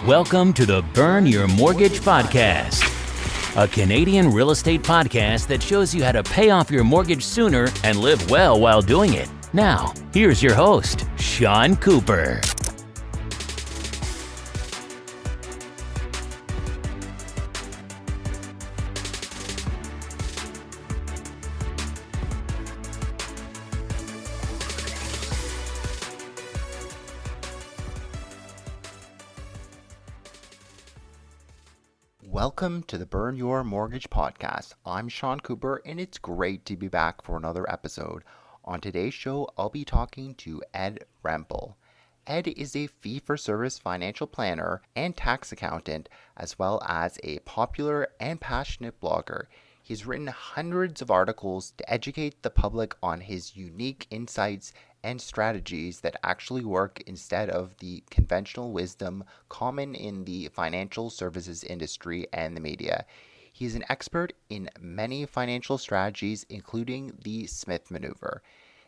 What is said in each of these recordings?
Welcome to the Burn Your Mortgage Podcast, a Canadian real estate podcast that shows you how to pay off your mortgage sooner and live well while doing it. Now, here's your host, Sean Cooper. Welcome to the Burn Your Mortgage Podcast. I'm Sean Cooper, and it's great to be back for another episode. On today's show, I'll be talking to Ed Rempel. Ed is a fee-for-service financial planner and tax accountant, as well as a popular and passionate blogger. He's written hundreds of articles to educate the public on his unique insights and strategies that actually work instead of the conventional wisdom common in the financial services industry and the media. He's an expert in many financial strategies, including the Smith Manoeuvre.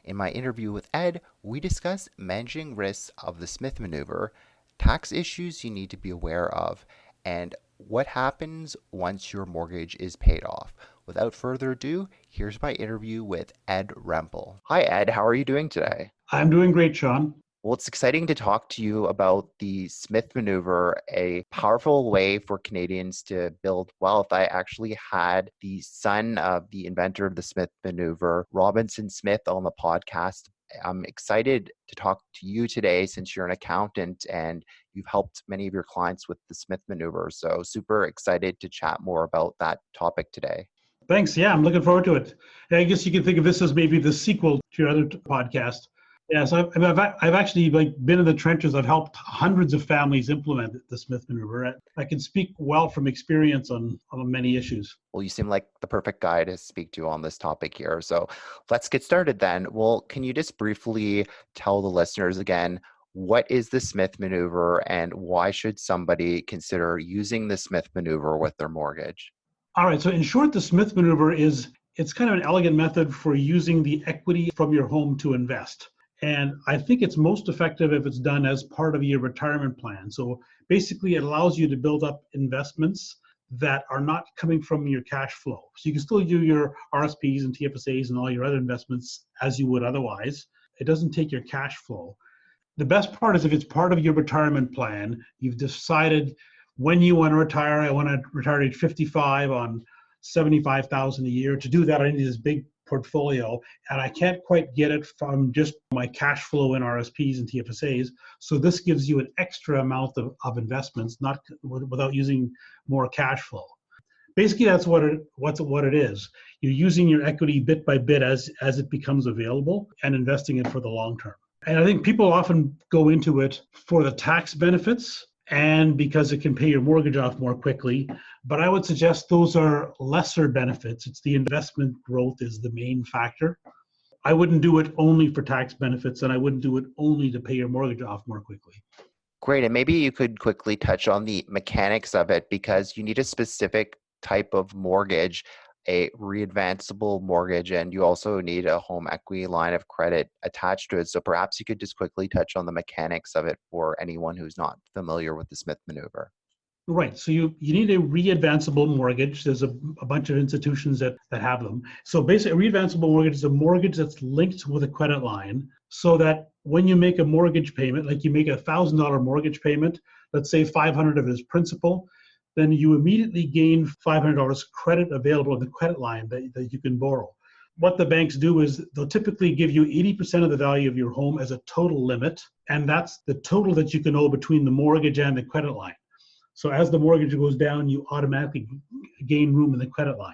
In my interview with Ed, we discuss managing risks of the Smith Manoeuvre, tax issues you need to be aware of, and what happens once your mortgage is paid off. Without further ado, here's my interview with Ed Rempel. Hi, Ed. How are you doing today? I'm doing great, Sean. Well, it's exciting to talk to you about the Smith Manoeuvre, a powerful way for Canadians to build wealth. I actually had the son of the inventor of the Smith Manoeuvre, Robinson Smith, on the podcast. I'm excited to talk to you today since you're an accountant and you've helped many of your clients with the Smith Manoeuvre. So super excited to chat more about that topic today. Thanks. Yeah, I'm looking forward to it. I guess you can think of this as maybe the sequel to your other podcast. Yeah, so I've actually been in the trenches. I've helped hundreds of families implement the Smith Manoeuvre. I can speak well from experience on many issues. Well, you seem like the perfect guy to speak to on this topic here. So let's get started then. Well, can you just briefly tell the listeners again, what is the Smith Manoeuvre and why should somebody consider using the Smith Manoeuvre with their mortgage? All right. So in short, the Smith Manoeuvre it's kind of an elegant method for using the equity from your home to invest. And I think it's most effective if it's done as part of your retirement plan. So basically, it allows you to build up investments that are not coming from your cash flow. So you can still do your RSPs and TFSAs and all your other investments as you would otherwise. It doesn't take your cash flow. The best part is if it's part of your retirement plan, you've decided when you want to retire. I want to retire at age 55 on $75,000 a year. To do that, I need this big portfolio, and I can't quite get it from just my cash flow in RSPs and TFSAs. So this gives you an extra amount of investments, not without using more cash flow. Basically, that's what it is. You're using your equity bit by bit as it becomes available and investing it for the long term. And I think people often go into it for the tax benefits and because it can pay your mortgage off more quickly. But I would suggest those are lesser benefits. It's the investment growth is the main factor. I wouldn't do it only for tax benefits, and I wouldn't do it only to pay your mortgage off more quickly. Great. And maybe you could quickly touch on the mechanics of it because you need a specific type of mortgage, a readvanceable mortgage, and you also need a home equity line of credit attached to it. So perhaps you could just quickly touch on the mechanics of it for anyone who's not familiar with the Smith Manoeuvre. Right. So you need a readvanceable mortgage. There's a bunch of institutions that have them. So basically, a readvanceable mortgage is a mortgage that's linked with a credit line so that when you make a mortgage payment, like you make a $1,000 mortgage payment, let's say $500 of it is principal, then you immediately gain $500 credit available in the credit line that you can borrow. What the banks do is they'll typically give you 80% of the value of your home as a total limit, and that's the total that you can owe between the mortgage and the credit line. So as the mortgage goes down, you automatically gain room in the credit line,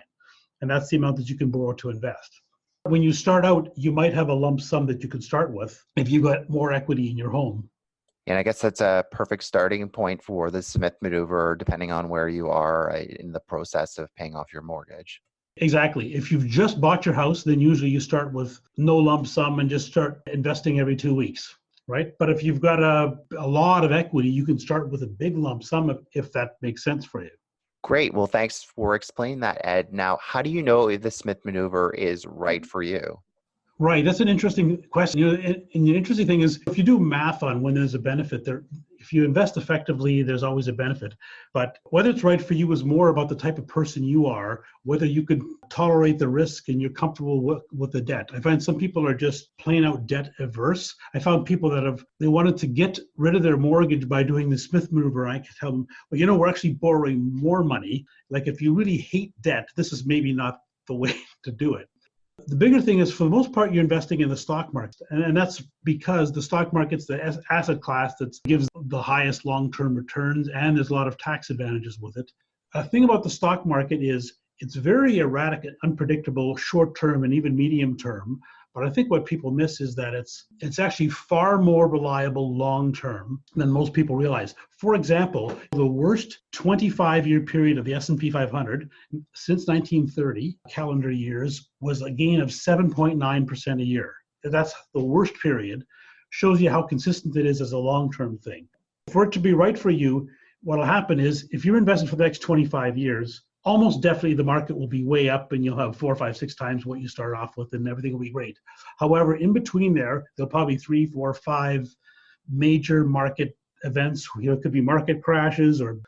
and that's the amount that you can borrow to invest. When you start out, you might have a lump sum that you could start with if you got more equity in your home. And I guess that's a perfect starting point for the Smith Manoeuvre, depending on where you are in the process of paying off your mortgage. Exactly. If you've just bought your house, then usually you start with no lump sum and just start investing every 2 weeks, right? But if you've got a lot of equity, you can start with a big lump sum if that makes sense for you. Great. Well, thanks for explaining that, Ed. Now, how do you know if the Smith Manoeuvre is right for you? Right. That's an interesting question. And the interesting thing is, if you do math on when there's a benefit, if you invest effectively, there's always a benefit. But whether it's right for you is more about the type of person you are, whether you could tolerate the risk and you're comfortable with the debt. I find some people are just plain out debt averse. I found people that they wanted to get rid of their mortgage by doing the Smith Manoeuvre. I could tell them, well, we're actually borrowing more money. Like if you really hate debt, this is maybe not the way to do it. The bigger thing is, for the most part, you're investing in the stock market. And that's because the stock market's the asset class that gives the highest long-term returns, and there's a lot of tax advantages with it. A thing about the stock market is it's very erratic and unpredictable short-term and even medium-term. But I think what people miss is that it's actually far more reliable long-term than most people realize. For example, the worst 25-year period of the S&P 500 since 1930 calendar years was a gain of 7.9% a year. That's the worst period. Shows you how consistent it is as a long-term thing. For it to be right for you, what will happen is if you're investing for the next 25 years, almost definitely the market will be way up and you'll have 4, 5, 6 times what you start off with and everything will be great. However, in between there'll probably 3, 4, 5 major market events. It could be market crashes or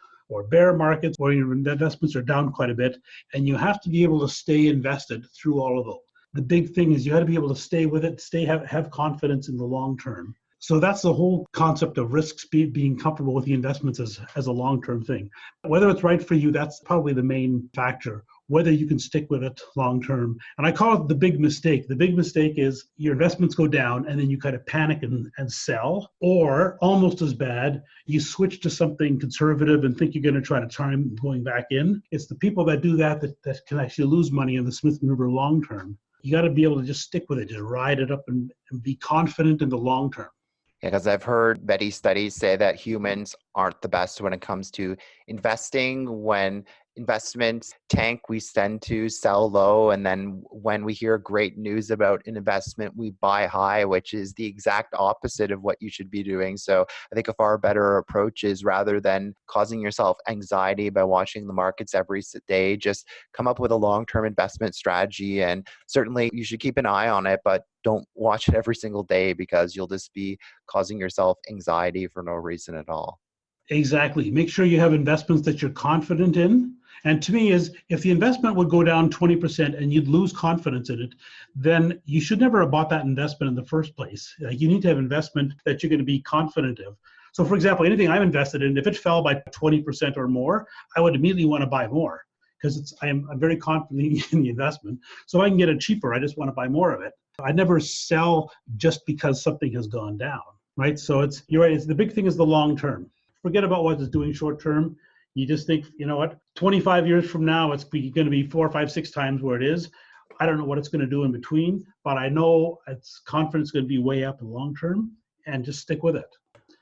bear markets where your investments are down quite a bit, and you have to be able to stay invested through all of those. The big thing is you got to be able to stay with it, have confidence in the long term. So that's the whole concept of risks, being comfortable with the investments as a long-term thing. Whether it's right for you, that's probably the main factor, whether you can stick with it long-term. And I call it the big mistake. The big mistake is your investments go down and then you kind of panic and sell, or almost as bad, you switch to something conservative and think you're going to try to time going back in. It's the people that do that can actually lose money in the Smith Manoeuvre long-term. You got to be able to just stick with it, just ride it up and be confident in the long-term. Yeah, because I've heard many studies say that humans aren't the best when it comes to investing. When investments tank, we tend to sell low. And then when we hear great news about an investment, we buy high, which is the exact opposite of what you should be doing. So I think a far better approach is, rather than causing yourself anxiety by watching the markets every day, just come up with a long-term investment strategy. And certainly you should keep an eye on it, but don't watch it every single day, because you'll just be causing yourself anxiety for no reason at all. Exactly. Make sure you have investments that you're confident in. And to me, is if the investment would go down 20% and you'd lose confidence in it, then you should never have bought that investment in the first place. Like, you need to have investment that you're going to be confident of. So for example, anything I'm invested in, if it fell by 20% or more, I would immediately want to buy more, because I'm very confident in the investment. So I can get it cheaper. I just want to buy more of it. I never sell just because something has gone down, right? So you're right. The big thing is the long term. Forget about what it's doing short term. You just think, 25 years from now, it's going to be 4, 5, 6 times where it is. I don't know what it's going to do in between, but I know it's confidence going to be way up in the long term, and just stick with it.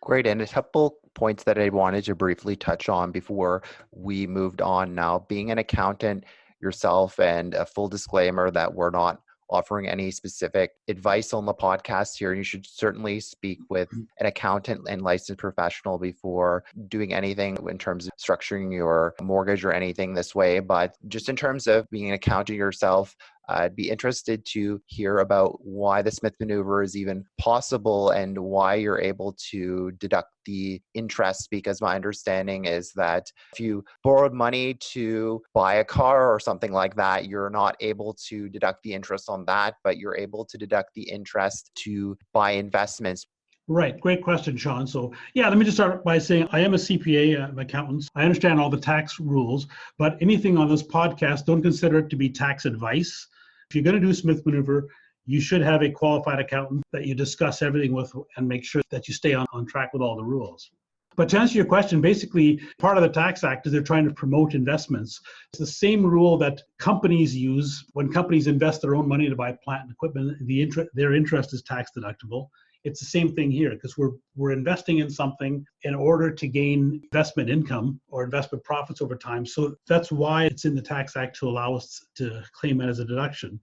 Great. And a couple points that I wanted to briefly touch on before we moved on now. Being an accountant yourself, and a full disclaimer that we're not offering any specific advice on the podcast here. You should certainly speak with an accountant and licensed professional before doing anything in terms of structuring your mortgage or anything this way. But just in terms of being an accountant yourself, I'd be interested to hear about why the Smith Manoeuvre is even possible and why you're able to deduct the interest, because my understanding is that if you borrowed money to buy a car or something like that, you're not able to deduct the interest on that, but you're able to deduct the interest to buy investments. Right. Great question, Sean. So let me just start by saying I am a CPA, I'm an accountant. I understand all the tax rules, but anything on this podcast, don't consider it to be tax advice. If you're going to do Smith Manoeuvre, you should have a qualified accountant that you discuss everything with and make sure that you stay on track with all the rules. But to answer your question, basically, part of the Tax Act is they're trying to promote investments. It's the same rule that companies use when companies invest their own money to buy plant and equipment. Their interest is tax deductible. It's the same thing here, because we're investing in something in order to gain investment income or investment profits over time. So that's why it's in the Tax Act, to allow us to claim it as a deduction.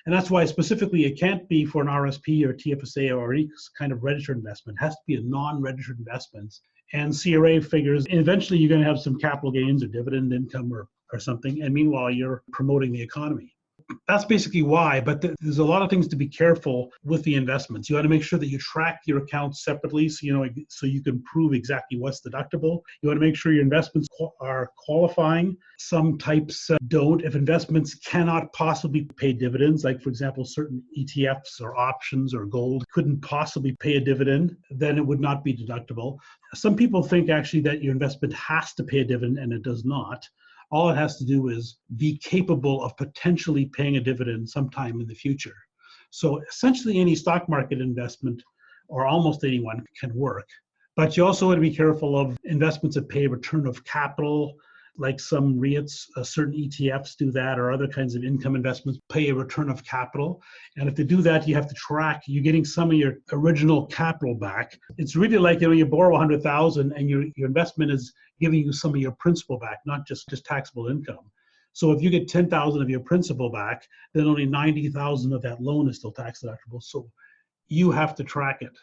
And that's why specifically it can't be for an RSP or TFSA or any kind of registered investment. It has to be a non-registered investment. And CRA figures eventually you're going to have some capital gains or dividend income or something. And meanwhile, you're promoting the economy. that's basically why. But there's a lot of things to be careful with the investments. You want to make sure that you track your accounts separately, so you can prove exactly what's deductible. You want to make sure your investments are qualifying. Some types don't. If investments cannot possibly pay dividends, like for example, certain ETFs or options or gold couldn't possibly pay a dividend, then it would not be deductible. Some people think actually that your investment has to pay a dividend, and it does not. All it has to do is be capable of potentially paying a dividend sometime in the future. So essentially any stock market investment, or almost anyone, can work. But you also want to be careful of investments that pay a return of capital, like some REITs, certain ETFs do that, or other kinds of income investments pay a return of capital. And if they do that, you have to track you getting some of your original capital back. It's really like, you borrow 100,000 and your investment is giving you some of your principal back, not just taxable income. So if you get 10,000 of your principal back, then only 90,000 of that loan is still tax deductible. So you have to track it.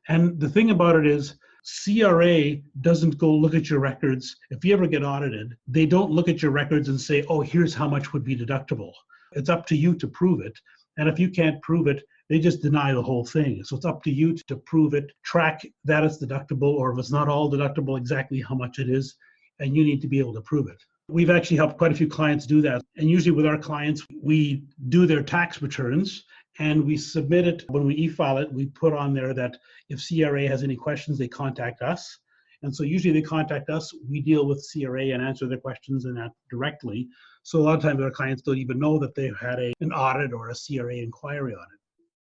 And the thing about it is, CRA doesn't go look at your records. If you ever get audited, they don't look at your records and say, oh, here's how much would be deductible. It's up to you to prove it. And if you can't prove it, they just deny the whole thing. So it's up to you to prove it, track that it's deductible, or if it's not all deductible, exactly how much it is, and you need to be able to prove it. We've actually helped quite a few clients do that. And usually with our clients, we do their tax returns and we submit it. When we e-file it, we put on there that if CRA has any questions, they contact us. And so usually they contact us, we deal with CRA and answer their questions and that directly. So a lot of times our clients don't even know that they've had an audit or a CRA inquiry on it.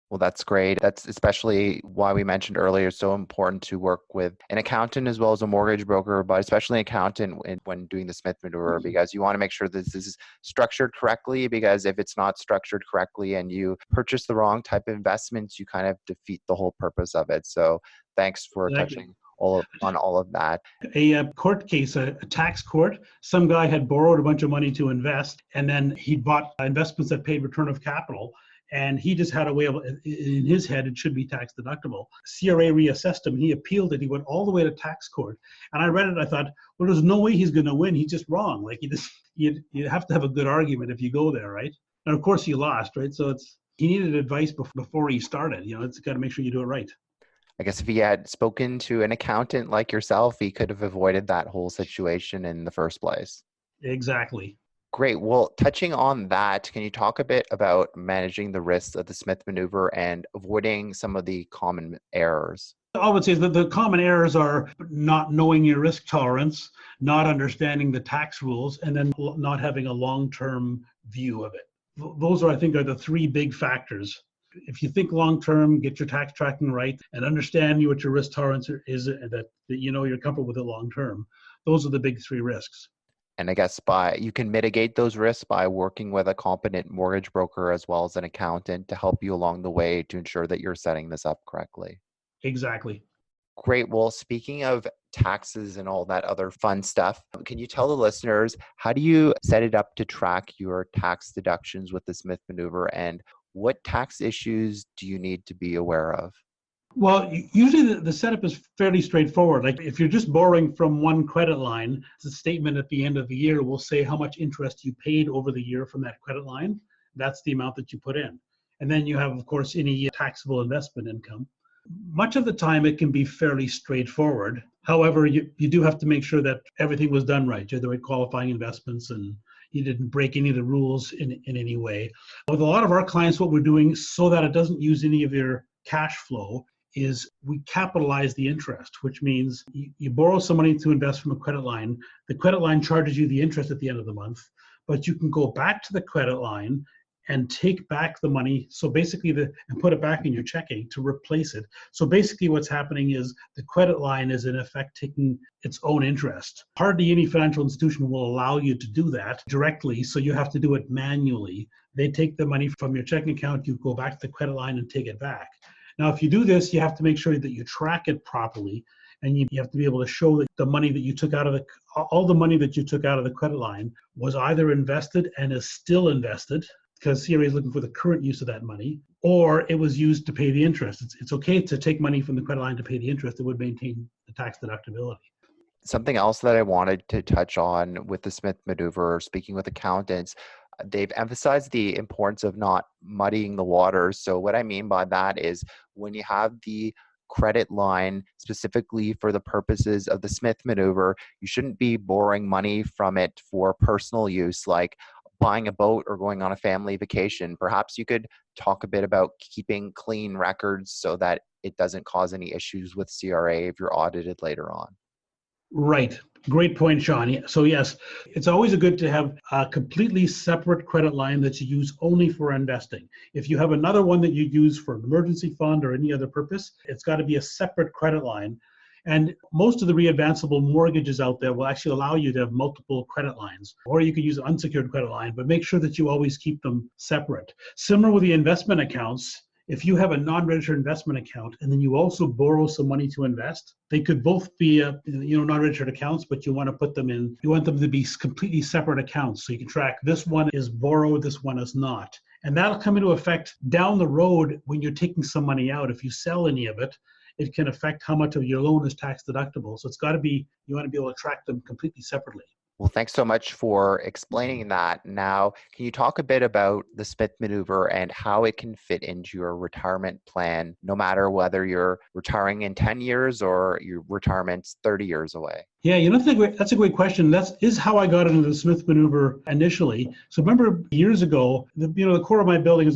Well, that's great. That's especially why we mentioned earlier, it's so important to work with an accountant as well as a mortgage broker, but especially an accountant when doing the Smith Manoeuvre, because you want to make sure that this is structured correctly, because if it's not structured correctly and you purchase the wrong type of investments, you kind of defeat the whole purpose of it. So thanks for touching on all of that. A court case, a tax court, some guy had borrowed a bunch of money to invest, and then he bought investments that paid return of capital. And he just had a way of, in his head, it should be tax deductible. CRA reassessed him. He appealed it. He went all the way to tax court. And I read it. I thought, well, there's no way he's going to win. He's just wrong. Like you have to have a good argument if you go there, right? And of course he lost, right? So he needed advice before he started. It's got to make sure you do it right. I guess if he had spoken to an accountant like yourself, he could have avoided that whole situation in the first place. Exactly. Great. Well, touching on that, can you talk a bit about managing the risks of the Smith Maneuver and avoiding some of the common errors? I would say that the common errors are not knowing your risk tolerance, not understanding the tax rules, and then not having a long-term view of it. Those I think, are the three big factors. If you think long-term, get your tax tracking right, and understand what your risk tolerance is, and that you're comfortable with it long-term. Those are the big three risks. And I guess you can mitigate those risks by working with a competent mortgage broker as well as an accountant to help you along the way to ensure that you're setting this up correctly. Exactly. Great. Well, speaking of taxes and all that other fun stuff, can you tell the listeners, how do you set it up to track your tax deductions with the Smith Maneuver, and what tax issues do you need to be aware of? Well, usually the setup is fairly straightforward. Like if you're just borrowing from one credit line, the statement at the end of the year will say how much interest you paid over the year from that credit line. That's the amount that you put in. And then you have, of course, any taxable investment income. Much of the time it can be fairly straightforward. However, you do have to make sure that everything was done right. You had the right qualifying investments and you didn't break any of the rules in any way. With a lot of our clients, what we're doing so that it doesn't use any of your cash flow is we capitalize the interest, which means you borrow some money to invest from a credit line. The credit line charges you the interest at the end of the month, but you can go back to the credit line and take back the money. So basically, and put it back in your checking to replace it. So basically what's happening is the credit line is in effect taking its own interest. Hardly any financial institution will allow you to do that directly, so you have to do it manually. They take the money from your checking account, you go back to the credit line and take it back. Now, if you do this, you have to make sure that you track it properly, and you have to be able to show that the money that you took out of all the money that you took out of the credit line was either invested and is still invested, because CRA is looking for the current use of that money, or it was used to pay the interest. It's okay to take money from the credit line to pay the interest. It would maintain the tax deductibility. Something else that I wanted to touch on with the Smith Maneuver, speaking with accountants, they've emphasized the importance of not muddying the waters. So what I mean by that is when you have the credit line specifically for the purposes of the Smith Maneuver, you shouldn't be borrowing money from it for personal use, like buying a boat or going on a family vacation. Perhaps you could talk a bit about keeping clean records so that it doesn't cause any issues with CRA if you're audited later on. Right. Great point, Sean. So yes, it's always good to have a completely separate credit line that you use only for investing. If you have another one that you use for an emergency fund or any other purpose, it's got to be a separate credit line. And most of the readvanceable mortgages out there will actually allow you to have multiple credit lines, or you could use an unsecured credit line, but make sure that you always keep them separate. Similar with the investment accounts, if you have a non-registered investment account and then you also borrow some money to invest, they could both be non-registered accounts, but you want to put them in, you want them to be completely separate accounts. So you can track this one is borrowed, this one is not. And that'll come into effect down the road when you're taking some money out. If you sell any of it, it can affect how much of your loan is tax deductible. So it's got to be, you want to be able to track them completely separately. Well, thanks so much for explaining that. Now, can you talk a bit about the Smith Maneuver and how it can fit into your retirement plan, no matter whether you're retiring in 10 years or your retirement's 30 years away? Yeah, that's a great question. That is how I got into the Smith Maneuver initially. So remember years ago, the core of my business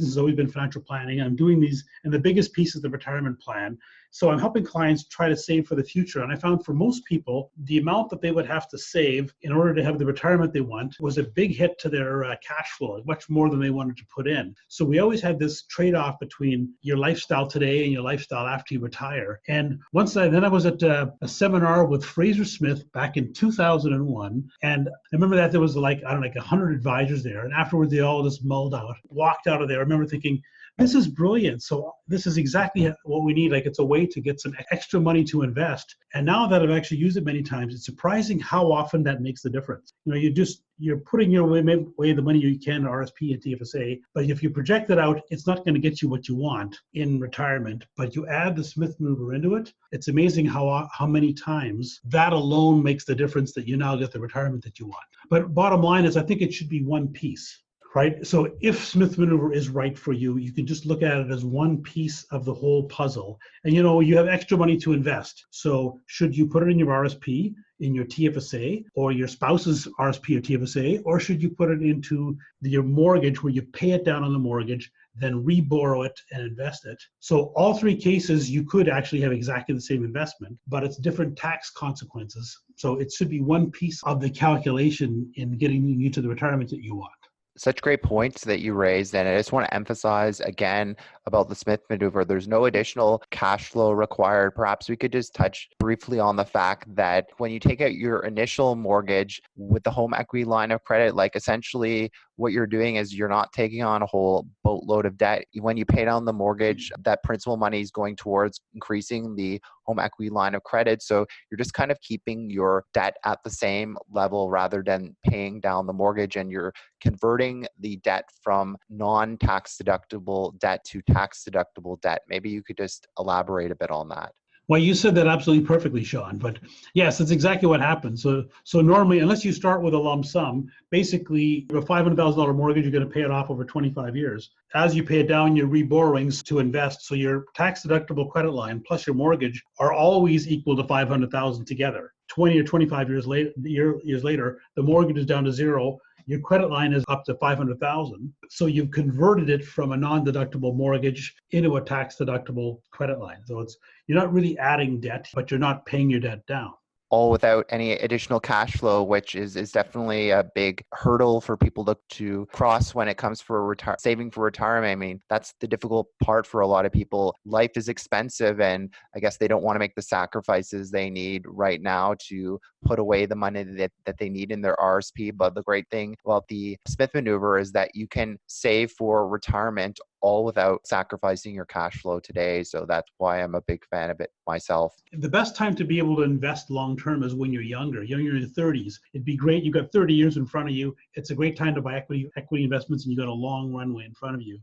has always been financial planning. I'm doing these, and the biggest piece is the retirement plan. So I'm helping clients try to save for the future. And I found for most people, the amount that they would have to save in order to have the retirement they want was a big hit to their cash flow, much more than they wanted to put in. So we always had this trade-off between your lifestyle today and your lifestyle after you retire. And I was at a seminar with Fraser Smith back in 2001. And I remember that there was like 100 advisors there. And afterwards, they all just walked out of there. I remember thinking, this is brilliant. So this is exactly what we need. Like, it's a way to get some extra money to invest. And now that I've actually used it many times, it's surprising how often that makes the difference. You're putting your way the money you can, RSP and TFSA, but if you project it out, it's not going to get you what you want in retirement. But you add the Smith Mover into it, it's amazing how many times that alone makes the difference that you now get the retirement that you want. But bottom line is, I think it should be one piece. Right? So if Smith Maneuver is right for you, you can just look at it as one piece of the whole puzzle. And you have extra money to invest. So should you put it in your RSP, in your TFSA, or your spouse's RSP or TFSA, or should you put it into your mortgage where you pay it down on the mortgage, then reborrow it and invest it? So all three cases, you could actually have exactly the same investment, but it's different tax consequences. So it should be one piece of the calculation in getting you to the retirement that you want. Such great points that you raised. And I just want to emphasize again about the Smith Maneuver. There's no additional cash flow required. Perhaps we could just touch briefly on the fact that when you take out your initial mortgage with the home equity line of credit, like essentially what you're doing is you're not taking on a whole boatload of debt. When you pay down the mortgage, that principal money is going towards increasing the home equity line of credit. So you're just kind of keeping your debt at the same level rather than paying down the mortgage, and you're converting the debt from non-tax deductible debt to tax deductible debt. Maybe you could just elaborate a bit on that. Well, you said that absolutely perfectly, Sean. But yes, that's exactly what happens. So normally, unless you start with a lump sum, basically you have a $500,000 mortgage, you're going to pay it off over 25 years. As you pay it down, your reborrowings to invest. So your tax deductible credit line plus your mortgage are always equal to $500,000 together. 20 or 25 years later, the mortgage is down to zero. Your credit line is up to $500,000. So you've converted it from a non-deductible mortgage into a tax-deductible credit line. So you're not really adding debt, but you're not paying your debt down. All without any additional cash flow, which is definitely a big hurdle for people to cross when it comes for saving for retirement. I mean, that's the difficult part for a lot of people. Life is expensive, and I guess they don't want to make the sacrifices they need right now to put away the money that they need in their RSP. But the great thing about the Smith Maneuver is that you can save for retirement all without sacrificing your cash flow today. So that's why I'm a big fan of it myself. The best time to be able to invest long-term is when you're younger. You're in your 30s. It'd be great. You've got 30 years in front of you. It's a great time to buy equity investments, and you've got a long runway in front of you.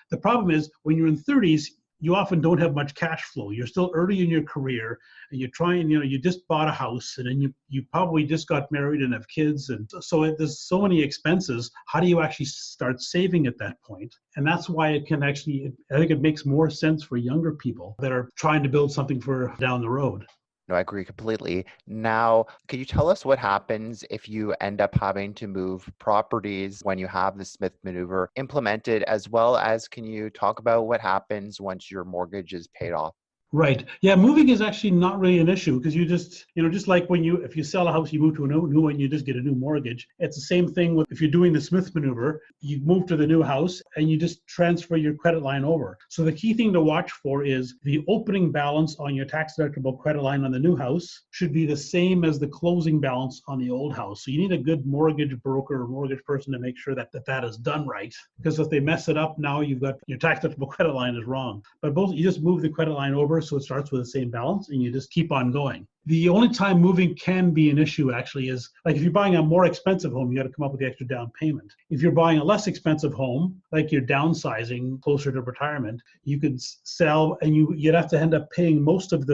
The problem is when you're in 30s, you often don't have much cash flow. You're still early in your career, and you're trying, you just bought a house, and then you probably just got married and have kids. And so there's so many expenses. How do you actually start saving at that point? And that's why I think it makes more sense for younger people that are trying to build something for down the road. No, I agree completely. Now, could you tell us what happens if you end up having to move properties when you have the Smith Maneuver implemented, as well as can you talk about what happens once your mortgage is paid off? Right. Yeah, moving is actually not really an issue because you just, just like if you sell a house, you move to a new one, you just get a new mortgage. It's the same thing if you're doing the Smith Maneuver, you move to the new house and you just transfer your credit line over. So the key thing to watch for is the opening balance on your tax deductible credit line on the new house should be the same as the closing balance on the old house. So you need a good mortgage broker or mortgage person to make sure that is done right. Because if they mess it up, now you've got your tax deductible credit line is wrong. But you just move the credit line over so it starts with the same balance and you just keep on going. The only time moving can be an issue actually is like if you're buying a more expensive home, you got to come up with the extra down payment. If you're buying a less expensive home, like you're downsizing closer to retirement, you could sell and you'd have to end up paying most of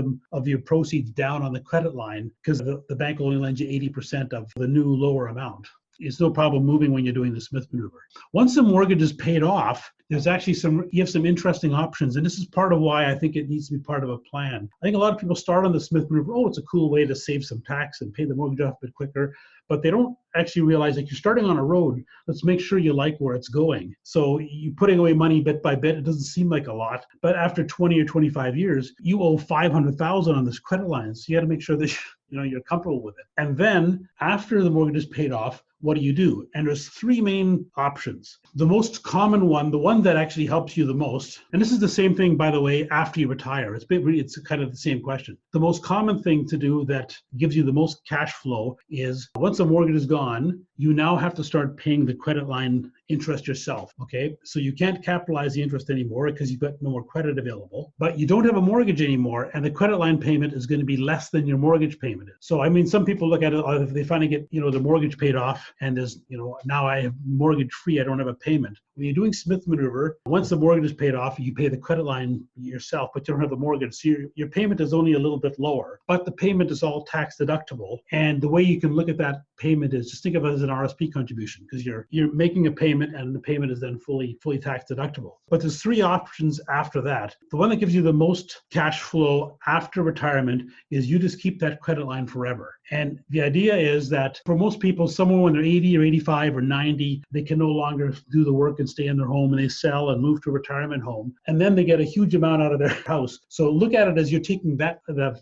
your proceeds down on the credit line because the bank will only lend you 80% of the new lower amount. It's no problem moving when you're doing the Smith Maneuver. Once the mortgage is paid off, there's actually you have some interesting options. And this is part of why I think it needs to be part of a plan. I think a lot of people start on the Smith Maneuver, it's a cool way to save some tax and pay the mortgage off a bit quicker. But they don't actually realize you're starting on a road. Let's make sure you like where it's going. So you're putting away money bit by bit. It doesn't seem like a lot, but after 20 or 25 years, you owe $500,000 on this credit line. So you got to make sure that you're comfortable with it. And then after the mortgage is paid off, what do you do? And there's three main options. The most common one, the one that actually helps you the most, and this is the same thing, by the way, after you retire. It's kind of the same question. The most common thing to do that gives you the most cash flow is once the mortgage is gone, you now have to start paying the credit line interest yourself, okay? So you can't capitalize the interest anymore because you've got no more credit available, but you don't have a mortgage anymore, and the credit line payment is going to be less than your mortgage payment is. So, some people look at it, if they finally get, the mortgage paid off, and there's, now I have mortgage free, I don't have a payment. When you're doing Smith Maneuver, once the mortgage is paid off, you pay the credit line yourself, but you don't have the mortgage. So your payment is only a little bit lower, but the payment is all tax deductible. And the way you can look at that payment is just think of it as an RSP contribution because you're making a payment and the payment is then fully tax deductible. But there's three options after that. The one that gives you the most cash flow after retirement is you just keep that credit line forever. And the idea is that for most people, someone when they're 80 or 85 or 90, they can no longer do the work and stay in their home and they sell and move to a retirement home. And then they get a huge amount out of their house. So look at it as you're taking that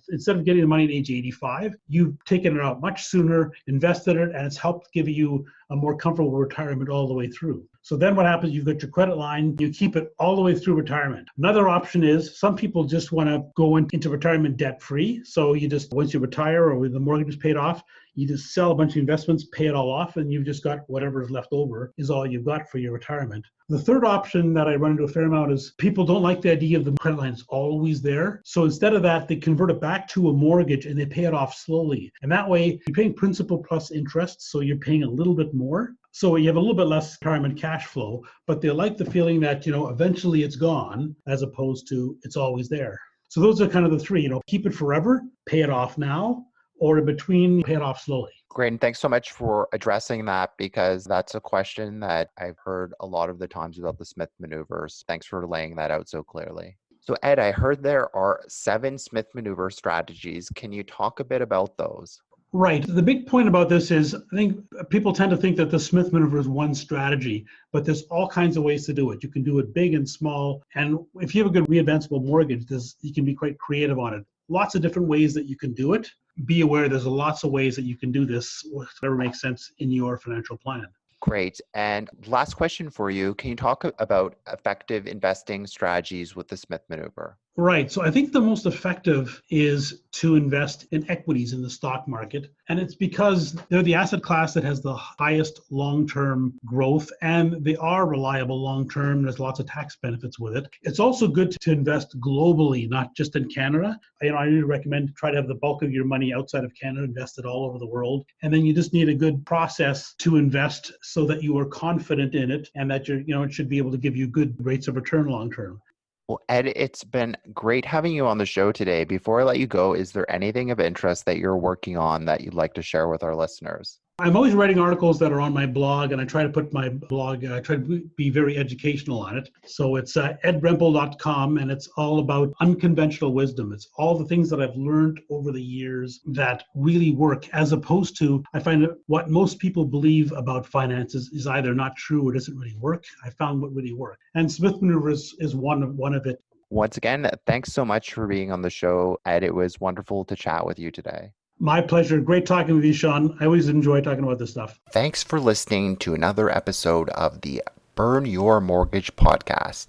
instead of getting the money at age 85, you've taken it out much sooner, invested it, and it's helped give you a more comfortable retirement all the way through. So then what happens, you've got your credit line, you keep it all the way through retirement. Another option is some people just want to go into retirement debt free. So you just, once you retire or when the mortgage is paid off, you just sell a bunch of investments, pay it all off, and you've just got whatever is left over is all you've got for your retirement. The third option that I run into a fair amount is people don't like the idea of the credit line is always there. So instead of that, they convert it back to a mortgage and they pay it off slowly. And that way you're paying principal plus interest. So you're paying a little bit more. So you have a little bit less retirement cash flow, but they like the feeling that, eventually it's gone as opposed to it's always there. So those are kind of the three, keep it forever, pay it off now, or in between, pay it off slowly. Great. And thanks so much for addressing that because that's a question that I've heard a lot of the times about the Smith Maneuvers. Thanks for laying that out so clearly. So Ed, I heard there are 7 Smith Maneuver strategies. Can you talk a bit about those? Right. The big point about this is I think people tend to think that the Smith Maneuver is one strategy, but there's all kinds of ways to do it. You can do it big and small. And if you have a good readvanceable mortgage, you can be quite creative on it. Lots of different ways that you can do it. Be aware there's lots of ways that you can do this, whatever makes sense in your financial plan. Great. And last question for you. Can you talk about effective investing strategies with the Smith Maneuver? Right. So I think the most effective is to invest in equities in the stock market. And it's because they're the asset class that has the highest long-term growth and they are reliable long-term. There's lots of tax benefits with it. It's also good to invest globally, not just in Canada. I really recommend try to have the bulk of your money outside of Canada, invested all over the world. And then you just need a good process to invest so that you are confident in it and that it should be able to give you good rates of return long-term. Well, Ed, it's been great having you on the show today. Before I let you go, is there anything of interest that you're working on that you'd like to share with our listeners? I'm always writing articles that are on my blog, and I try to put my blog, I try to be very educational on it. So it's edrempel.com, and it's all about unconventional wisdom. It's all the things that I've learned over the years that really work, as opposed to, I find that what most people believe about finances is either not true or doesn't really work. I found what really works. And Smith Manoeuvre is one of it. Once again, thanks so much for being on the show, Ed. It was wonderful to chat with you today. My pleasure. Great talking with you, Sean. I always enjoy talking about this stuff. Thanks for listening to another episode of the Burn Your Mortgage podcast.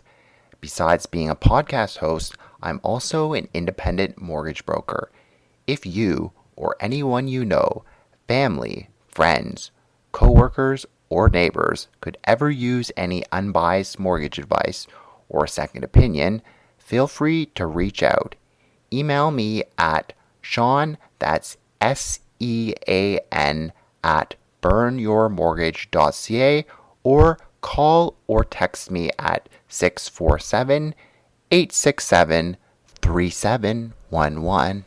Besides being a podcast host, I'm also an independent mortgage broker. If you or anyone you know, family, friends, coworkers, or neighbors could ever use any unbiased mortgage advice or a second opinion, feel free to reach out. Email me at Sean, that's SEAN, at burnyourmortgage.ca, or call or text me at 647-867-3711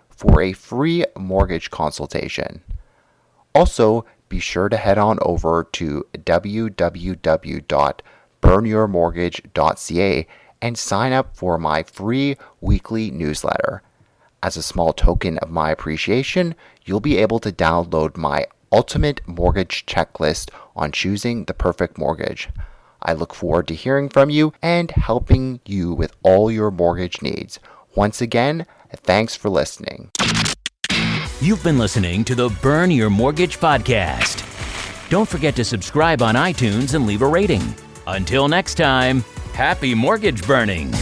for a free mortgage consultation. Also, be sure to head on over to www.burnyourmortgage.ca and sign up for my free weekly newsletter. As a small token of my appreciation, you'll be able to download my ultimate mortgage checklist on choosing the perfect mortgage. I look forward to hearing from you and helping you with all your mortgage needs. Once again, thanks for listening. You've been listening to the Burn Your Mortgage podcast. Don't forget to subscribe on iTunes and leave a rating. Until next time, happy mortgage burning.